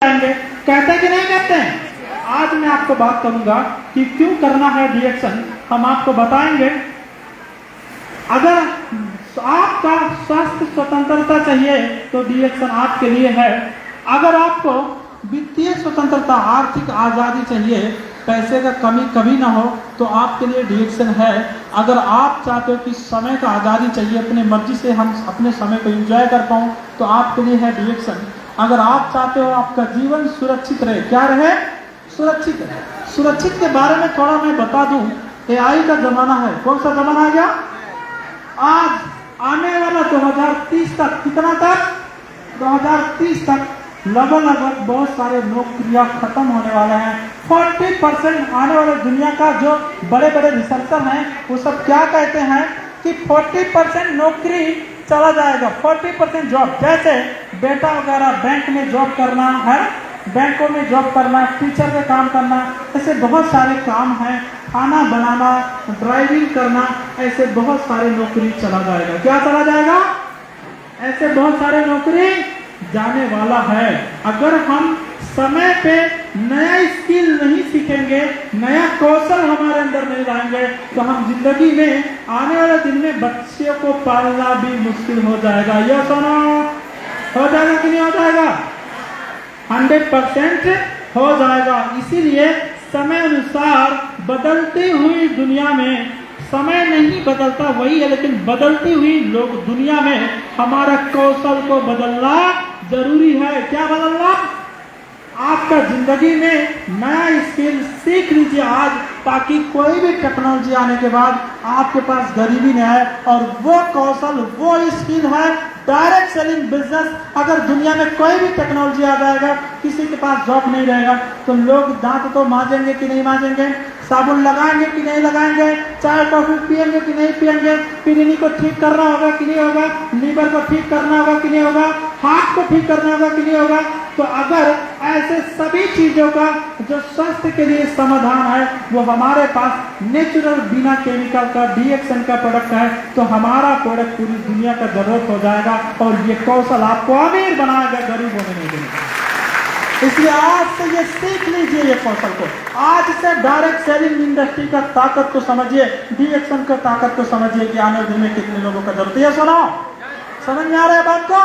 कहते कि नहीं कहते हैं। आज मैं आपको बात करूंगा कि क्यों करना है डिएक्शन, हम आपको बताएंगे। अगर आपका स्वास्थ्य स्वतंत्रता चाहिए तो डिएक्शन आपके लिए है। अगर आपको वित्तीय स्वतंत्रता, आर्थिक आजादी चाहिए, पैसे का कमी कभी ना हो, तो आपके लिए डिएक्शन है। अगर आप चाहते हो कि समय का आजादी चाहिए, अपने मर्जी से हम अपने समय को एंजॉय कर पाऊं, तो आपके लिए है डिएक्शन। अगर आप चाहते हो आपका जीवन सुरक्षित रहे, क्या रहे? सुरक्षित रहे। सुरक्षित के बारे में थोड़ा मैं बता दूं। एआई का जमाना है। कौन सा जमाना आ गया? आज आने वाला 2030 तक, कितना तक? 2030 तक लगभग बहुत सारे नौकरियां खत्म होने वाले हैं। 40% आने वाले दुनिया का जो बड़े बड़े रिसर्चर हैं वो सब क्या कहते हैं कि 40% नौकरी चला जाएगा। 40% जॉब, जैसे बेटा वगैरह बैंक में जॉब करना है, बैंकों में जॉब करना, टीचर का काम करना, ऐसे बहुत सारे काम हैं, खाना बनाना, ड्राइविंग करना, ऐसे बहुत सारे नौकरी चला जाएगा। क्या चला जाएगा? ऐसे बहुत सारे नौकरी जाने वाला है। अगर हम समय पे नया स्किल नहीं सीखेंगे, नया कौशल हमारे अंदर नहीं लाएंगे, तो हम जिंदगी में आने वाले दिन में बच्चों को पालना भी मुश्किल हो जाएगा। यह सुनो, हो जाएगा कि नहीं हो जाएगा? 100% हो जाएगा। इसीलिए समय अनुसार बदलती हुई दुनिया में, समय नहीं बदलता वही है, लेकिन बदलती हुई लोग दुनिया में हमारा कौशल को बदलना जरूरी है। क्या बदलना? आपका जिंदगी में नया स्किल सीख लीजिए आज, ताकि कोई भी टेक्नोलॉजी आने के बाद आपके पास गरीबी नहीं है। और वो कौशल, वो स्किल है डायरेक्ट सेलिंग बिजनेस। अगर दुनिया में कोई भी टेक्नोलॉजी आ जाएगा, किसी के पास जॉब नहीं रहेगा, तो लोग दांत तो मांजेंगे कि नहीं मांजेंगे, साबुन लगाएंगे कि नहीं लगाएंगे, चाय कॉफी पिएंगे कि नहीं पिएंगे, किडनी को ठीक करना होगा कि नहीं होगा, लीवर को ठीक करना होगा कि नहीं होगा, हार्ट को ठीक करना होगा कि नहीं होगा। तो अगर ऐसे सभी चीजों का जो स्वास्थ्य के लिए समाधान है वो हमारे पास नेचुरल बिना केमिकल का डिएक्शन का प्रोडक्ट है, तो हमारा प्रोडक्ट पूरी दुनिया का जरूरत हो जाएगा। और ये कौशल आपको अमीर बनाएगा, गरीब होने नहीं देगा। इसलिए आज से ये सीख लीजिए, ये कौशल को आज से। डायरेक्ट सेलिंग इंडस्ट्री का ताकत को समझिए, डिएक्शन का ताकत को समझिए कि आने वाले दिन में कितने लोगों का जरूरत है। सुनो, समझ में आ रहा है बात को?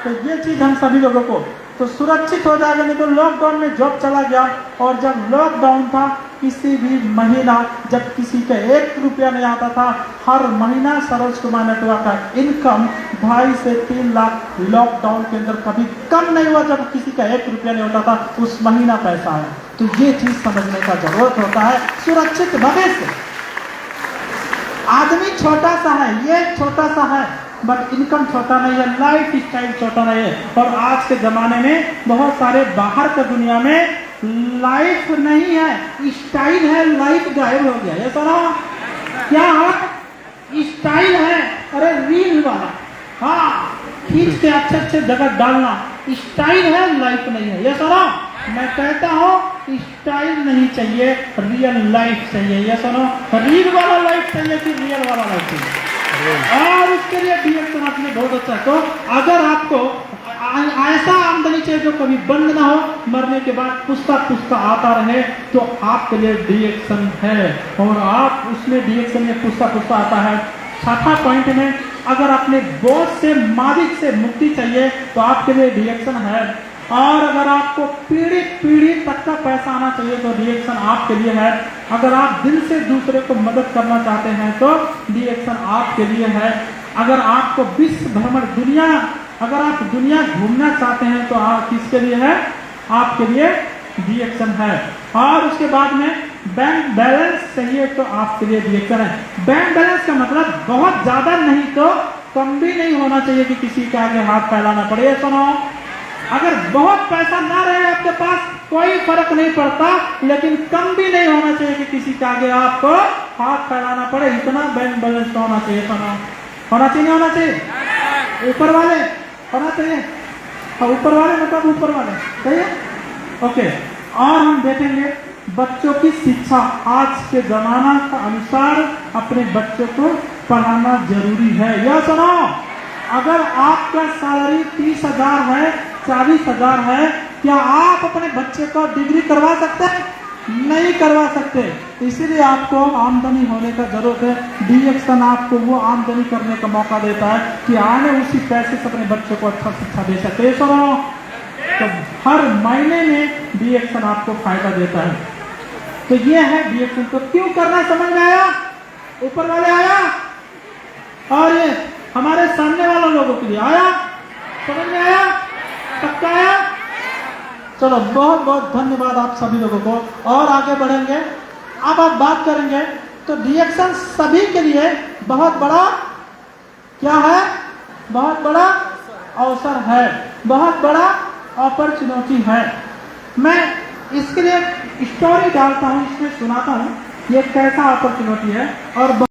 तो ये चीज हम सभी लोगों को तो सुरक्षित हो जाएगा। नहीं तो लॉकडाउन में जॉब चला गया, और जब लॉकडाउन था, किसी भी महीना जब किसी का 1 रुपया नहीं आता था, हर महीना सरोज कुमार नेटवर्क का इनकम 2.5 से 3 लाख लॉकडाउन के अंदर कभी कम नहीं हुआ। जब किसी का 1 रुपया नहीं होता था, उस महीना पैसा आया। तो ये चीज समझने का जरूरत होता है। सुरक्षित भविष्य, आदमी छोटा सा है, ये छोटा सा है, बट इनकम छोटा नहीं है, लाइफ स्टाइल छोटा नहीं है। और आज के जमाने में बहुत सारे बाहर के दुनिया में लाइफ नहीं है, स्टाइल है, लाइफ गायब हो गया। ये सुनो, क्या है? स्टाइल है, अरे रील वाला, हाँ, खींच के अच्छे अच्छे जगह डालना, स्टाइल है, लाइफ नहीं है। ये सुनो, मैं कहता हूँ स्टाइल नहीं चाहिए, रियल लाइफ चाहिए। ये सुनो, रील वाला लाइफ चाहिए कि रियल वाला लाइफ चाहिए? और उसके लिए डिएक्शन आपने बहुत अच्छा है। तो अगर आपको ऐसा आमदनी चाहिए जो कभी बंद ना हो, मरने के बाद पुस्ता पुस्ता आता रहे, तो आपके लिए डिएक्शन है। और आप उसमें डिएक्शन में पुस्ता पुस्ता आता है। छठा पॉइंट में, अगर अपने बोझ से, मालिक से मुक्ति चाहिए, तो आपके लिए डिएक्शन है। और अगर आपको पीढ़ी पीढ़ी तक का पैसा आना चाहिए, तो डिएक्शन आपके लिए है। अगर आप दिल से दूसरे को मदद करना चाहते हैं, तो डिएक्शन आपके लिए है। अगर आपको विश्व भ्रमण, दुनिया, अगर आप दुनिया घूमना चाहते हैं, तो आप किसके लिए है? आपके लिए डिएक्शन है। और उसके बाद में बैंक बैलेंस चाहिए, तो आपके लिए डिएक्शन है। बैंक बैलेंस का मतलब बहुत ज्यादा नहीं तो कम भी नहीं होना चाहिए कि किसी के आगे हाथ फैलाना पड़े। सुनो, अगर बहुत पैसा ना रहे आपके पास, कोई फर्क नहीं पड़ता, लेकिन कम भी नहीं होना चाहिए कि किसी के आगे आपको हाथ फैलाना पड़े। इतना बैंक बैलेंस होना चाहिए। सुनो, होना चाहिए, नहीं होना चाहिए? ऊपर वाले होना चाहिए, ऊपर वाले मतलब ऊपर वाले, सही है? ओके। और हम देखेंगे बच्चों की शिक्षा। आज के जमाना के अनुसार अपने बच्चों को पढ़ाना जरूरी है। यह सुनो, अगर आपका सैलरी 30,000 है, 40,000 है, क्या आप अपने बच्चे को डिग्री करवा सकते हैं? नहीं करवा सकते। इसीलिए आपको आमदनी होने का जरूरत है। डीएक्शन आपको वो आमदनी करने का मौका देता है कि आने उसी पैसे से अपने बच्चे को अच्छा शिक्षा दे सकते। सुनो, तो हर महीने में डीएक्शन आपको फायदा देता है। तो ये है डीएक्शन। तो क्यों करना समझ में आया? ऊपर वाले आया, और ये हमारे सामने वाले लोगों के लिए आया, समझ में आया? पक्का आया? चलो, बहुत बहुत धन्यवाद आप सभी लोगों को। और आगे बढ़ेंगे, अब आप बात करेंगे तो डीएक्शन सभी के लिए बहुत बड़ा क्या है? बहुत बड़ा अवसर है, बहुत बड़ा अपॉर्चुनिटी है। मैं इसके लिए स्टोरी डालता हूँ, इसमें सुनाता हूँ ये कैसा अपॉर्चुनिटी है। और